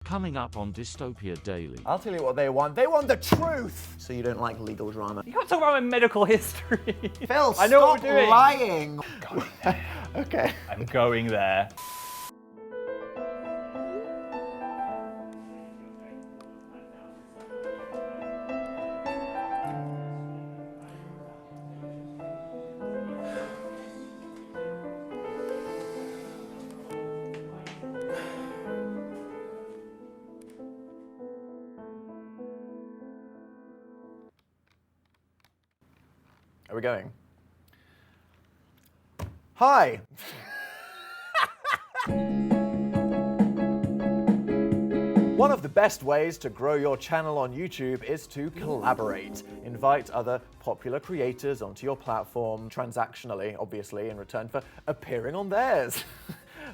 Coming up on Dystopia Daily. I'll tell you what they want. They want the truth! So you don't like legal drama. You can't talk about my medical history. Phil, I know what stop we're doing. lying! Okay. I'm going there. Are we going? Hi! One of the best ways to grow your channel on YouTube is to collaborate. Invite other popular creators onto your platform, transactionally, obviously, in return for appearing on theirs.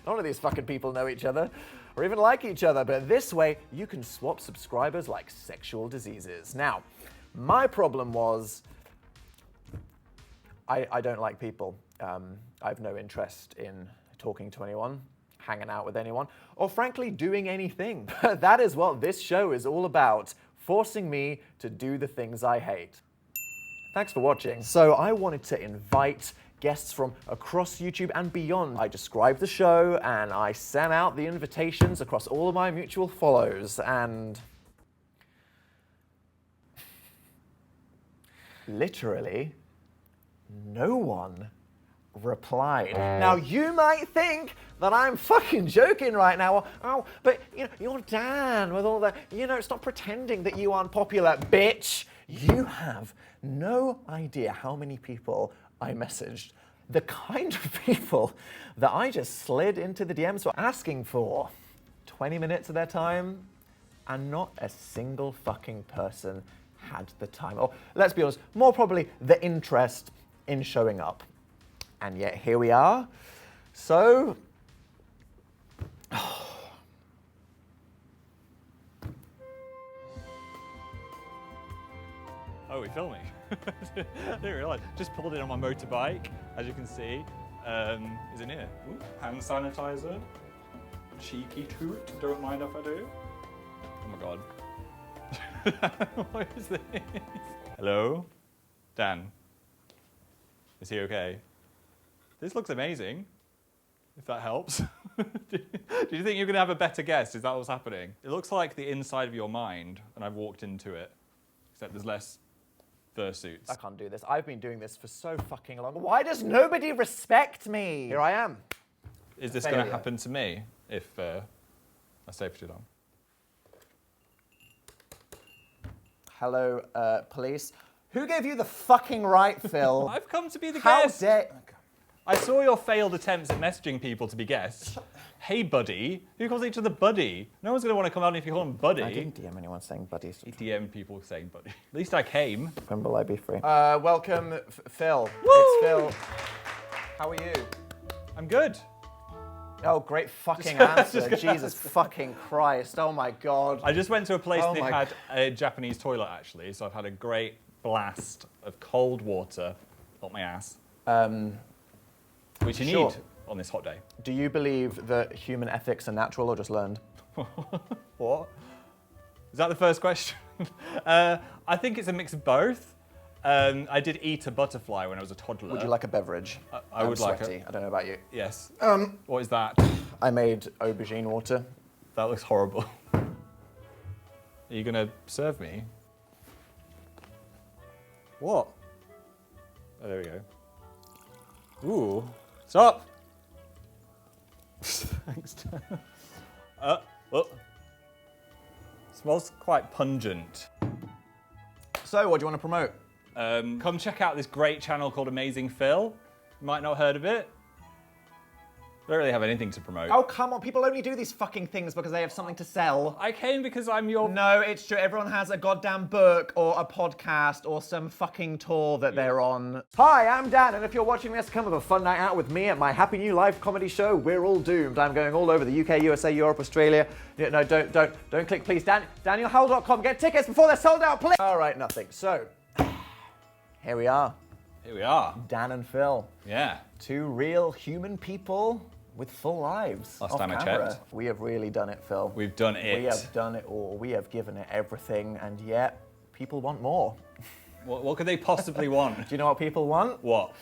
None of these fucking people know each other or even like each other, but this way you can swap subscribers like sexual diseases. Now, my problem was I don't like people. I have no interest in talking to anyone, hanging out with anyone, or frankly, doing anything. But that is what this show is all about, forcing me to do the things I hate. Thanks for watching. So I wanted to invite guests from across YouTube and beyond. I described the show and I sent out the invitations across all of my mutual follows, and literally, no one replied. Now you might think that I'm fucking joking right now. Oh, but you're Dan with all the, stop pretending that you aren't popular, bitch. You have no idea how many people I messaged. The kind of people that I just slid into the DMs for asking for 20 minutes of their time, and not a single fucking person had the time, or let's be honest, more probably the interest in showing up. And yet here we are. So, Oh, we're filming. I didn't realise. Just pulled in on my motorbike, as you can see. Is it here? Ooh, hand sanitizer. Cheeky toot. Don't mind if I do. Oh my god. What is this? Hello? Dan. Is he okay? This looks amazing, if that helps. Do you think you're going to have a better guess? Is that what's happening? It looks like the inside of your mind, and I've walked into it, except there's less fursuits. I can't do this. I've been doing this for so fucking long. Why does nobody respect me? Here I am. Is this going to happen to me if I stay for too long? Hello, police. Who gave you the fucking right, Phil? I've come to be the How guest. dare... I saw your failed attempts at messaging people to be guests. Hey, buddy. Who calls each other buddy? No one's going to want to come out if you call them buddy. I didn't DM anyone saying buddies. You DM people saying buddy. At least I came. When will I be free? Welcome, Phil. Woo! It's Phil. How are you? I'm good. Oh, great fucking answer. Jesus fucking Christ. Oh my God. I just went to a place Oh that my had a Japanese toilet, actually, so I've had a great blast of cold water up my ass. Which you Sure. need on this hot day. Do you believe that human ethics are natural or just learned? What? Is that the first question? I think it's a mix of both. I did eat a butterfly when I was a toddler. Would you like a beverage? I would like sweaty. it. I don't know about you. Yes. What is that? I made aubergine water. That looks horrible. Are you going to serve me? What? Oh, there we go. Ooh. Stop! Thanks. Oh. Smells quite pungent. So, what do you want to promote? Come check out this great channel called Amazing Phil. You might not have heard of it. I don't really have anything to promote. Oh, come on. People only do these fucking things because they have something to sell. I came because I'm your... No, it's true. Everyone has a goddamn book or a podcast or some fucking tour that they're on. Hi, I'm Dan, and if you're watching this, come have a fun night out with me at my Happy New Life comedy show, We're All Doomed. I'm going all over the UK, USA, Europe, Australia. No, don't click, please. DanielHowell.com. Get tickets before they're sold out, please. All right, nothing. So, here we are. Here we are. Dan and Phil. Yeah. Two real human people with full lives. Last off time I camera. checked. We have really done it, Phil. We've done it. We have done it all. We have given it everything, and yet people want more. What could they possibly want? Do you know what people want? What?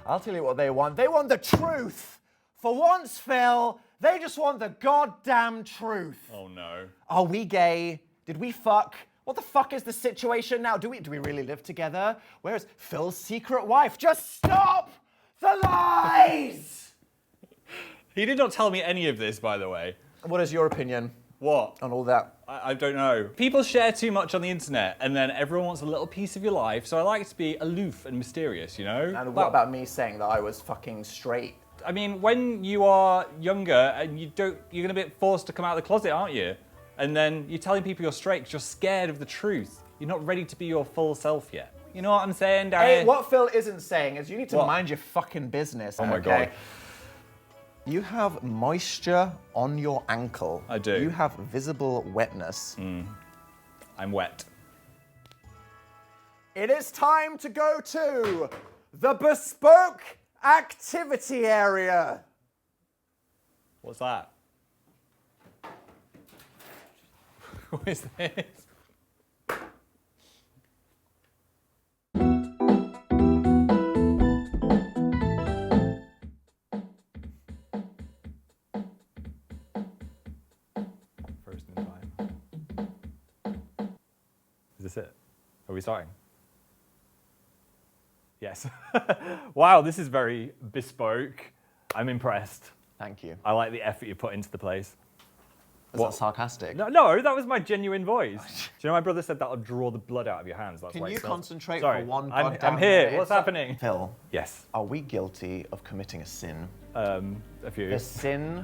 I'll tell you what they want. They want the truth. For once, Phil, they just want the goddamn truth. Oh no. Are we gay? Did we fuck? What the fuck is the situation now? Do we really live together? Where is Phil's secret wife? Just stop the lies! He did not tell me any of this, by the way. What is your opinion What? on all that? I don't know. People share too much on the internet, and then everyone wants a little piece of your life. So I like to be aloof and mysterious, you know. And what about me saying that I was fucking straight? I mean, when you are younger and you're gonna be forced to come out of the closet, aren't you? And then you're telling people you're straight because you're scared of the truth. You're not ready to be your full self yet. You know what I'm saying, Darren? Hey, what Phil isn't saying is you need to What? mind your fucking business. Oh my okay? God. You have moisture on your ankle. I do. You have visible wetness. I'm wet. It is time to go to the bespoke activity area. What's that? What is this? First in time. Is this it? Are we starting? Yes. Wow, this is very bespoke. I'm impressed. Thank you. I like the effort you put into the place. Is What? that sarcastic? No, that was my genuine voice. Do you know my brother said that'll draw the blood out of your hands? That's Can why it you smells- concentrate Sorry, for one I'm goddamn here. minute? What's happening? Phil, Yes, are we guilty of committing a sin? a few. The sin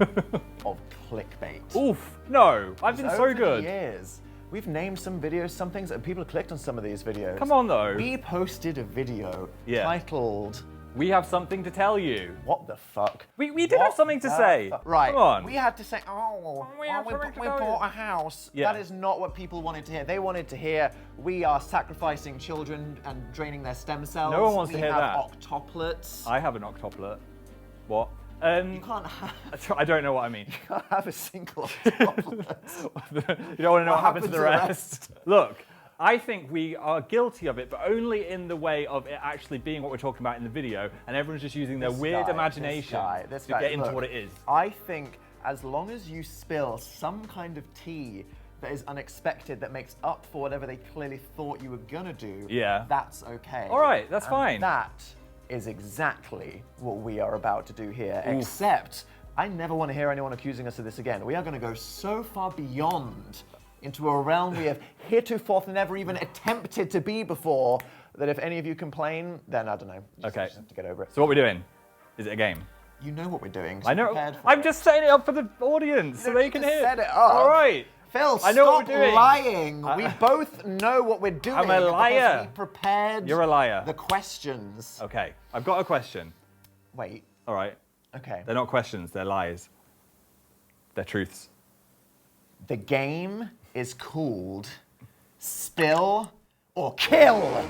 of clickbait. Oof, no, I've been so Over good. the years, we've named some videos, some things, and people have clicked on some of these videos. Come on though. We posted a video Yeah. titled, We have something to tell you. what the fuck? We did have What something to the say. fu- Right. Come on. We had to say, oh, We have we something to bought tell you. a house. Yeah. That is not what people wanted to hear. They wanted to hear we are sacrificing children and draining their stem cells. No one wants to hear We that. have octoplets. I have an octoplet. What? You can't have, I don't know what I mean. you can't have a single octoplet. You don't want to know what happened happened to the to the rest. Look, I think we are guilty of it, but only in the way of it actually being what we're talking about in the video, and everyone's just using their This weird guy, imagination this to guy, get into look, what it is. I think as long as you spill some kind of tea that is unexpected, that makes up for whatever they clearly thought you were gonna do, Yeah. that's okay. All right, that's And fine. That is exactly what we are about to do here, except I never want to hear anyone accusing us of this again. We are going to go so far beyond into a realm we have heretofore never even attempted to be before that if any of you complain, then I don't know. Okay. Just have to get over it. So what we're doing? Is it a game? You know what we're doing. I know. prepared for I'm it. just setting it up for the audience so they can Just hear. set it up. All right. Phil, I know what stop we're doing. lying. We both know what we're doing. I'm a because liar. We prepared You're a liar. the questions. Okay. I've got a question. Wait. All right. Okay. They're not questions. They're lies. They're truths. The game is called Spill or Kill.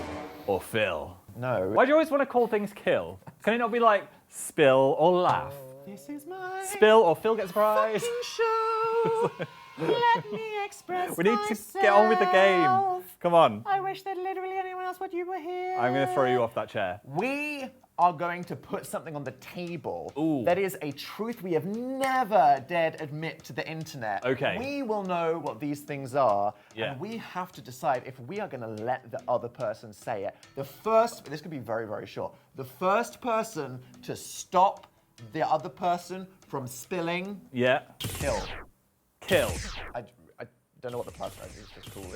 Or Phil. No. Why do you always want to call things kill? Can it not be like spill or laugh? This is my Spill or Phil gets a prize? fucking show. Let me express We need to get on with the game. myself. Come on. I wish that literally anyone else but you were here. I'm going to throw you off that chair. We are going to put something on the table Ooh. that is a truth we have never dared admit to the internet. Okay. We will know what these things are, Yeah. and we have to decide if we are going to let the other person say it. This could be very, very short. The first person to stop the other person from spilling, Yeah. kill. Kill. I don't know what the person is just called.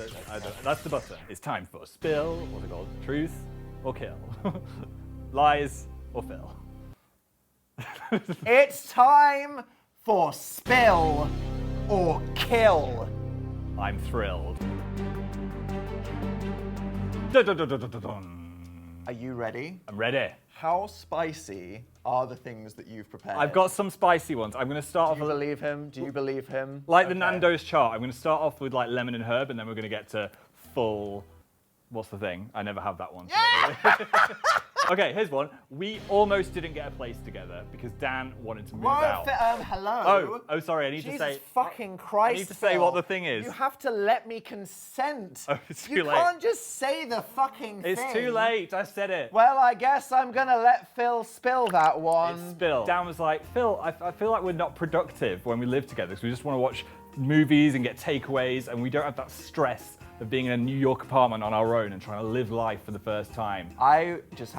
That's the button. It's time for spill, what's it called? Truth or kill? Lies or Phil? It's time for spill or kill. I'm thrilled. Dun, dun, dun, dun, dun, dun, dun. Are you ready? I'm ready. How spicy are the things that you've prepared? I've got some spicy ones. I'm going to start Do off you with believe him? Do you believe him? like the Okay. Nando's chart. I'm going to start off with like lemon and herb, and then we're going to get to full. What's the thing? I never have that one. Okay, here's one. We almost didn't get a place together because Dan wanted to move out. Hello. Oh, sorry. I need Jesus to say. fucking Christ! I need to say Phil. what the thing is. You have to let me consent. Oh, it's too you late. can't just say the fucking thing. It's too late. I said it. Well, I guess I'm gonna let Phil spill that one. It's Phil. Dan was like, Phil, I feel like we're not productive when we live together because we just want to watch movies and get takeaways, and we don't have that stress of being in a New York apartment on our own and trying to live life for the first time. I just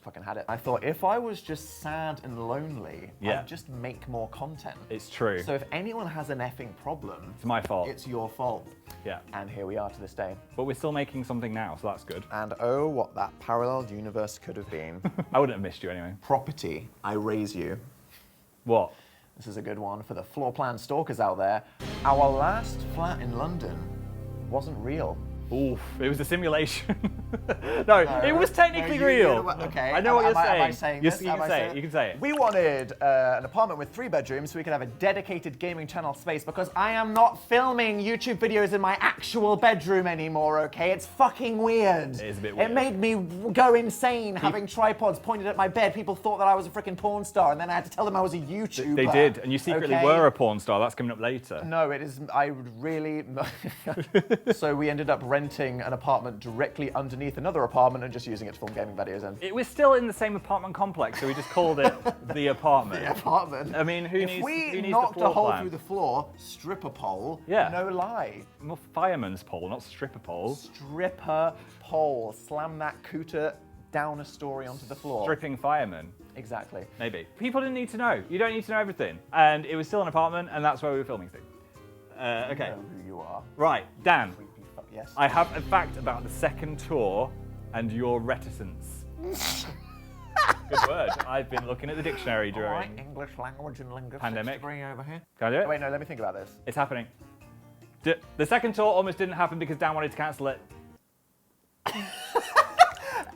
fucking had it. I thought if I was just sad and lonely, Yeah. I'd just make more content. It's true. So if anyone has an effing problem, It's my fault. it's your fault. Yeah. And here we are to this day. But we're still making something now, so that's good. And oh, what that parallel universe could have been. I wouldn't have missed you anyway. Property, I raise you. What? This is a good one for the floor plan stalkers out there. Our last flat in London wasn't real. Oof, it was a simulation. No, it was technically real. Okay. I know what you're saying. Am I saying You this? can Am I say saying it. You can say it. We wanted an apartment with 3 bedrooms so we could have a dedicated gaming channel space because I am not filming YouTube videos in my actual bedroom anymore, okay? It's fucking weird. It is a bit weird. It made me go insane having tripods pointed at my bed. People thought that I was a freaking porn star and then I had to tell them I was a YouTuber. They did, and you secretly okay? were a porn star. That's coming up later. No, it is. I would really. So we ended up renting an apartment directly underneath another apartment and just using it to film gaming videos in. It was still in the same apartment complex, so we just called it the apartment. The apartment. I mean, who if needs we who needs knocked the floor a hole plan? through the floor, stripper pole. Yeah. No lie. More fireman's pole, not stripper pole. Stripper pole. Slam that cooter down a story onto the floor. Stripping fireman. Exactly. Maybe. People didn't need to know. You don't need to know everything. And it was still an apartment, and that's where we were filming things. Okay. You know who you are. Right, Dan. Creepy fuck. Yes. I have a fact about the second tour and your reticence. Good word. I've been looking at the dictionary All right, during. English language and linguistics Pandemic. degree over here. Can I do it? Oh, wait, no, let me think about this. It's happening. The second tour almost didn't happen because Dan wanted to cancel it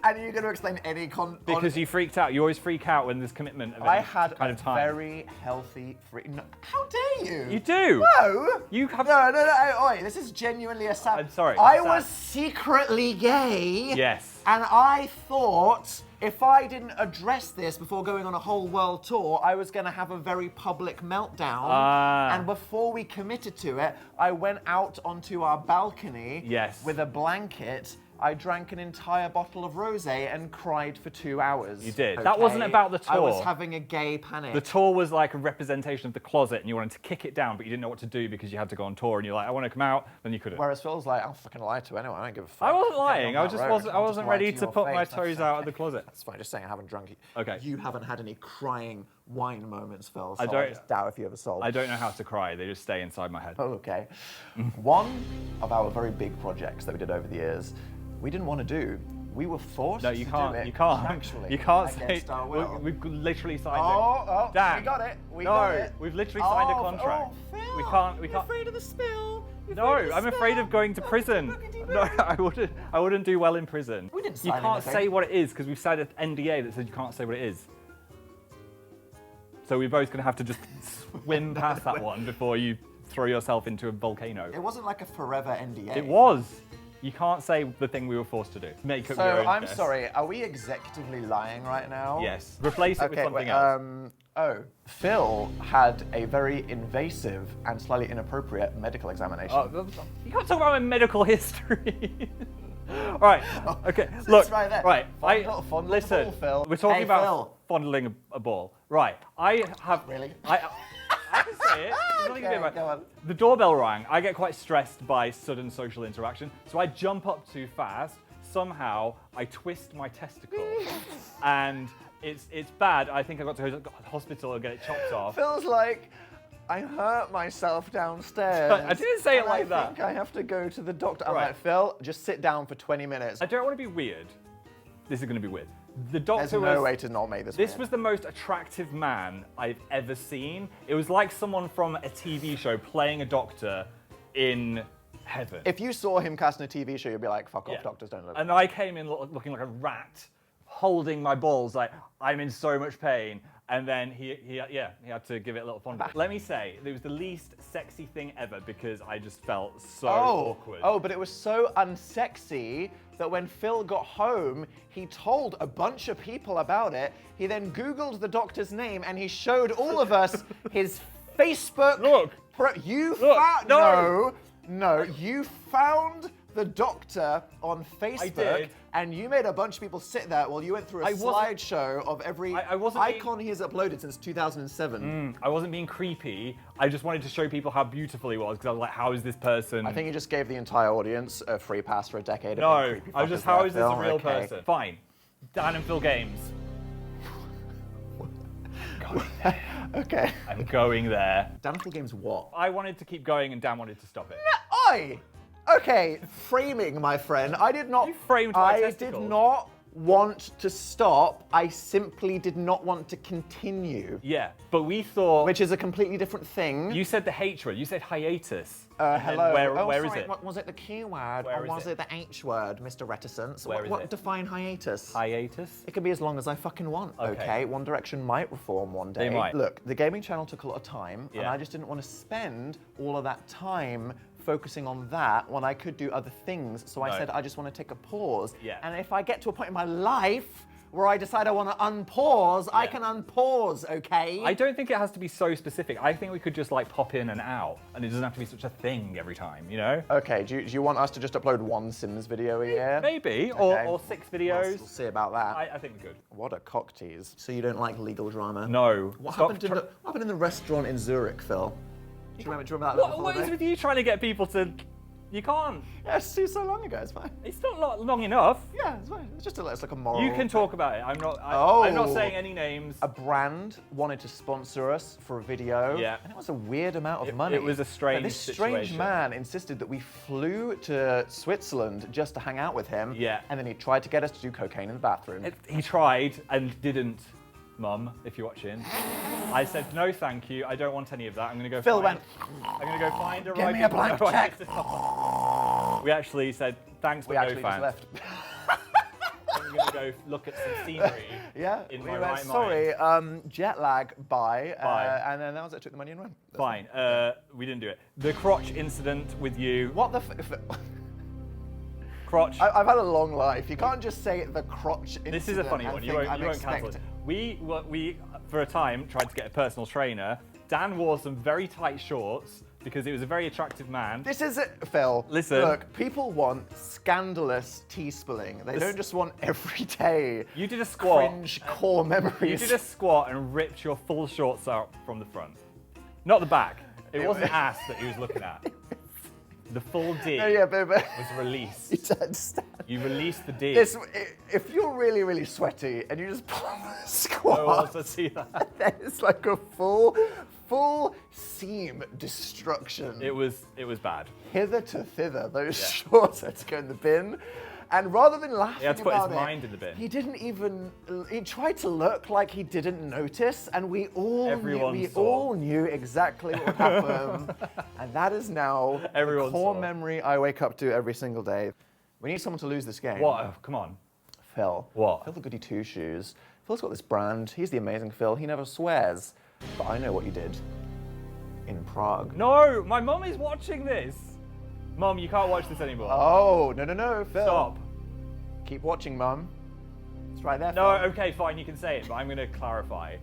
And you're going to explain any because you freaked out. You always freak out when there's commitment of I any had kind a of time. very healthy free. No, how dare you? You do. No. You have. No. Oi, this is genuinely a sad. I'm sorry, I sad. was secretly gay. Yes. And I thought if I didn't address this before going on a whole world tour, I was going to have a very public meltdown. Ah. And before we committed to it, I went out onto our balcony Yes. with a blanket. I drank an entire bottle of rosé and cried for 2 hours. You did. That wasn't about the I was tour. having a gay panic. The tour was like a representation of the closet, and you wanted to kick it down, but you didn't know what to do because you had to go on tour, and you're like, I want to come out, then you couldn't. Whereas Phil's like, I'll fucking lie to anyone. I don't give a fuck. I wasn't Get me lying. on I that just road. wasn't. I I'll wasn't lie ready to to your put my face. toes out of the closet. That's fine. Just saying, I haven't drunk. Okay. You haven't had any crying wine moments, Phil. So I I don't- just doubt if you ever sold. I don't know how to cry. They just stay inside my head. Oh, okay. One of our very big projects that we did over the years, we didn't want to do. We were forced No, you to can't. do it You can't. contractually You can't say. against our will. We've literally signed Oh, Dan, we got it. We no, got it. we've literally signed a Oh, contract. Oh, Phil, We can't. We you're can't. afraid of the spill. You're No, afraid of the I'm afraid spill. of going to prison. No, I wouldn't. I wouldn't do well in prison. We didn't You sign can't anything. say what it is because we've signed an NDA that says you can't say what it is. So we're both going to have to just swim past that one before you throw yourself into a volcano. It wasn't like a forever NDA. It was. You can't say the thing we were forced to do. Make up your So own I'm mess. sorry. Are we executively lying right now? Yes. Replace it with something else. Phil had a very invasive and slightly inappropriate medical examination. You can't talk about my medical history. Right. Okay. Look. right there. Right. Fondle the listen. ball, Phil. We're talking Hey, about Phil. fondling a ball. Right. I have. Really? I can say it. There's nothing you can do Okay, about it. go on. The doorbell rang. I get quite stressed by sudden social interaction, so I jump up too fast. Somehow I twist my testicle, and it's bad. I think I got to go to the hospital and get it chopped off. Phil's like, I hurt myself downstairs. I didn't say it and like I that. think I have to go to the doctor. I'm Right. like, Phil, just sit down for 20 minutes. I don't want to be weird. This is going to be weird. The doctor There's was. no way to not make this This weird. was the most attractive man I've ever seen. It was like someone from a TV show playing a doctor in heaven. If you saw him casting a TV show, you'd be like, fuck Yeah. off, doctors don't look. And I came in looking like a rat, holding my balls like I'm in so much pain. And then he had to give it a little fondle. Let me say, it was the least sexy thing ever because I just felt so awkward. Oh, but it was so unsexy that when Phil got home, he told a bunch of people about it. He then Googled the doctor's name and he showed all of us his Facebook. Look. You Look. found no, you found the doctor on Facebook. I did. And you made a bunch of people sit there while you went through a slideshow of every icon he has uploaded since 2007. I wasn't being creepy. I just wanted to show people how beautiful he was because I was like, how is this person? I think you just gave the entire audience a free pass for a decade. No, of being creepy I was just, fuckers how there, is this a Phil. real Okay. person? Fine. Dan and Phil Games. Okay. I'm going there. Downfall Games what? I wanted to keep going and Dan wanted to stop it. Oi! Okay, framing, my friend. I did not. You framed my I testicles. did not want to stop. I simply did not want to continue, Yeah, but we thought... which is a completely different thing. You said the H word. You said hiatus. And then Hello. Where is sorry, it? What, was it the Q word Where or is was it? it the H word, Mr. Reticence? Where is what it? define hiatus? Hiatus? It can be as long as I fucking want, okay? One Direction might reform one day. They might. Look, the gaming channel took a lot of time, and Yeah. I just didn't want to spend all of that time focusing on that when I could do other things. So I No. said, I just want to take a pause. Yeah. And if I get to a point in my life where I decide I want to unpause, I Yeah. can unpause, okay? I don't think it has to be so specific. I think we could just like pop in and out, and it doesn't have to be such a thing every time, you know? Okay, do you want us to just upload one Sims video a year? Maybe, Okay. or 6 We'll videos. see about that. I think we could. What a cock tease. So you don't like legal drama? No. What Stop happened in the restaurant in Zurich, Phil? Do you remember that little What is holiday? with you trying to get people to... You can't. Yeah, it's so long ago, it's fine. It's not long enough. Yeah, it's fine. It's just it's like a moral. You can talk about it. I'm not Oh. saying any names. A brand wanted to sponsor us for a video. Yeah. And it was a weird amount of money. it was a strange But this strange situation. man insisted that we flew to Switzerland just to hang out with him. Yeah. And then he tried to get us to do cocaine in the bathroom. He tried and didn't. Mum, if you're watching, I said no, thank you. I don't want any of that. I'm gonna go. Phil find, I'm gonna go find a Give right. me a blank check. We actually said thanks, but We no actually just thanks. left. I'm gonna go look at some scenery. Yeah, In we my went, right sorry, jet lag, bye. Bye. And then that was it, took the money and went. That's Fine. We didn't do it. The crotch incident with you. What the Crotch. I've had a long life. You can't just say the crotch incident. This is a funny and one. You think won't I'm cancel it. expecting- We, for a time, tried to get a personal trainer. Dan wore some very tight shorts because he was a very attractive man. This is it, Phil. Listen. Look, people want scandalous tea-spilling. They don't just want everyday You did a squat. cringe core memories. You did a squat and ripped your full shorts out from the front. Not the back. It wasn't ass that he was looking at. The full D No, yeah, but was released. you don't understand. You released the D. If you're really, really sweaty and you just pull a squat, I also see that. then it's like a full seam destruction. It was bad. Hither to thither, those shorts had to go in the bin. And rather than laughing He had to put his about it, mind in the bin. he didn't even. He tried to look like he didn't notice, and we all Everyone knew, we saw. all knew exactly what would happen. And that is now Everyone the core saw. memory I wake up to every single day. We need someone to lose this game. What? Oh, come on. Phil. What? Phil the Goody Two Shoes. Phil's got this brand. He's the amazing Phil. He never swears. But I know what you did in Prague. No, my mum is watching this. Mum, you can't watch this anymore. Oh, no, Phil. Stop. Keep watching, Mum. It's right there, No, Phil. okay, fine, you can say it, but I'm going to clarify.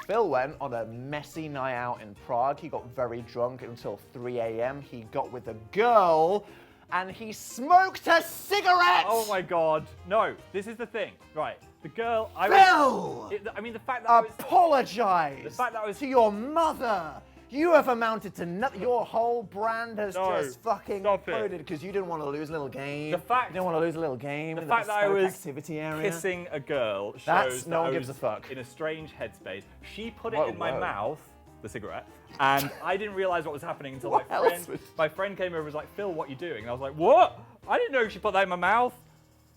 Phil went on a messy night out in Prague. He got very drunk until 3 a.m. He got with a girl and he smoked a cigarette! Oh my god. No, this is the thing. Right, the girl... Phil! I mean, the fact that I was... Apologize The fact that I was- to your mother. You have amounted to nothing. Your whole brand has No, just fucking stop it. imploded because you didn't want to lose a little game. The fact- you didn't want to lose a little game. The in fact that I bespoke was activity area. kissing a girl shows That's- that no one I gives was a fuck. in a strange headspace. She put it Whoa, in my whoa. mouth, the cigarette, and I didn't realize what was happening until What my else friend, was- my friend came over and was like, Phil, what are you doing? And I was like, what? I didn't know she put that in my mouth.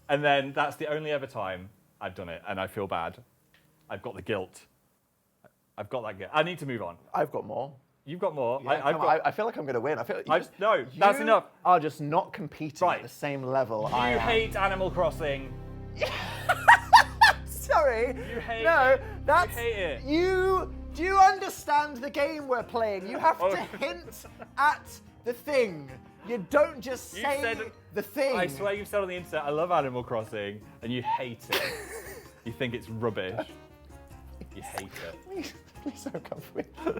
And then that's the only ever time I've done it, and I feel bad. I've got the guilt. I've got that guilt. I need to move on. I've got more. You've got more. Yeah, I've come on, got... I feel like I'm going to win. I feel No, that's enough. Are just not competing Right. at the same level You I am. hate Animal Crossing. sorry. You hate no, it. that's You hate it. you. Do you understand the game we're playing? You have Oh. to hint at the thing. You don't just You say said- the thing. I swear you've said on the internet, I love Animal Crossing, and you hate it. You think it's rubbish. You hate it. Please don't come for me.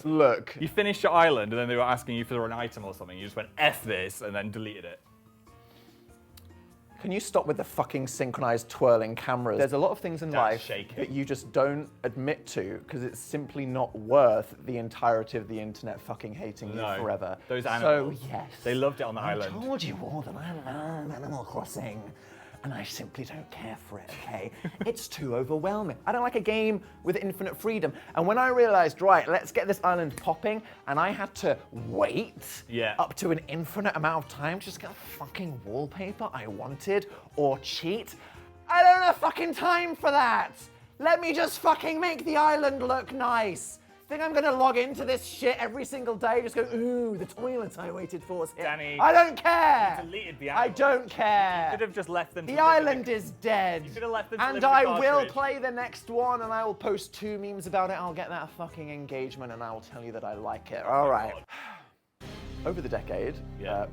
Look. You finished your island, and then they were asking you for an item or something. You just went, F this, and then deleted it. Can you stop with the fucking synchronized twirling cameras? There's a lot of things in That's life shaking. that you just don't admit to because it's simply not worth the entirety of the internet fucking hating you No, forever. those animals. So, yes. They loved it on the I island. told you all that I love Animal Crossing. And I simply don't care for it, okay? It's too overwhelming. I don't like a game with infinite freedom. And when I realized, right, let's get this island popping, and I had to wait up to an infinite amount of time to just get the fucking wallpaper I wanted or cheat, I don't have fucking time for that. Let me just fucking make the island look nice. Think I'm gonna log into this shit every single day, just go, ooh, the toilet I waited for is here. Danny, I don't care. you deleted the I animals. don't care. You could have just left them to The live in island is dead. You could have left them to And live in the I will cartridge. play the next one and I will post 2 memes about it. I'll get that fucking engagement and I will tell you that I like it. All right. Over the decade,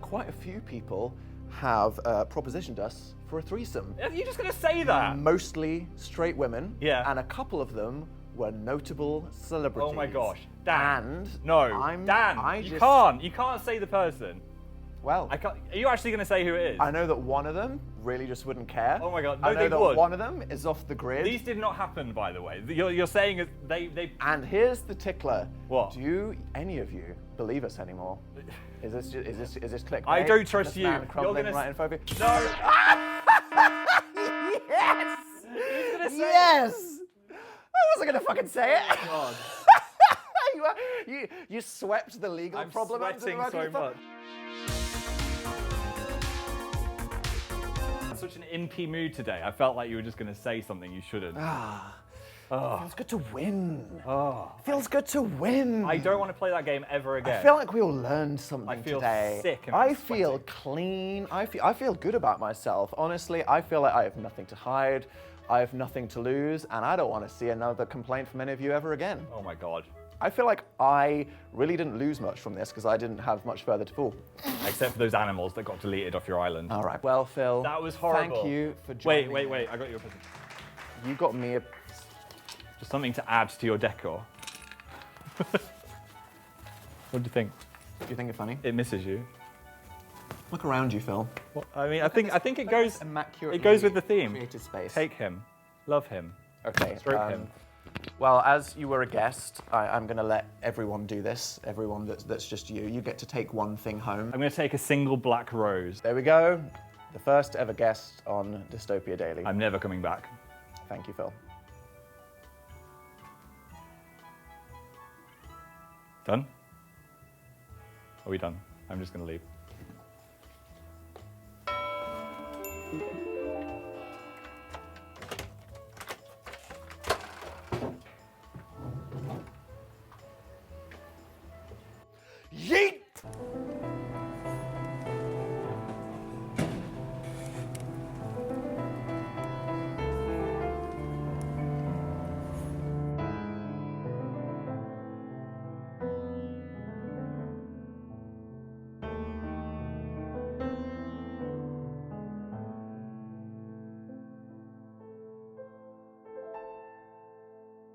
quite a few people have propositioned us for a threesome. Are you just going to say that? Mostly straight women. Yeah. And a couple of them were notable celebrities. Oh my gosh. Dan. And No. Dan. You can't say the person. Well, I can't. Are you actually going to say who it is? I know that one of them really just wouldn't care. Oh my God. No, I know they that would. one of them is off the grid. These did not happen, by the way. You're saying they. And here's the tickler. What? Do any of you believe us anymore? Is this clickbait? I don't trust This you. man You're crumbling gonna right in front of you? No. Yes! Who's gonna say Yes! I wasn't gonna fucking say it. God. you swept the legal I'm problem under the sweating rug. so much. I'm such an impy mood today. I felt like you were just going to say something you shouldn't. Feels good to win. Oh. Feels good to win. I don't want to play that game ever again. I feel like we all learned something I feel today. sick and I I'm feel sweating. clean. I feel good about myself. Honestly, I feel like I have nothing to hide. I have nothing to lose, and I don't want to see another complaint from any of you ever again. Oh my God. I feel like I really didn't lose much from this because I didn't have much further to fall. Except for those animals that got deleted off your island. All right. Well, Phil. That was horrible. Thank you for joining. Wait. I got you a present. You got me a. Just something to add to your decor. What do you think? Do you think it's funny? It misses you. Look around you, Phil. What? I mean, I think it goes. Immaculately It goes with the theme. created space. Take him, love him, Okay. stroke him. Well, as you were a guest, I'm going to let everyone do this. Everyone that's just you. You get to take one thing home. I'm going to take a single black rose. There we go. The first ever guest on Dystopia Daily. I'm never coming back. Thank you, Phil. Done? Are we done? I'm just going to leave.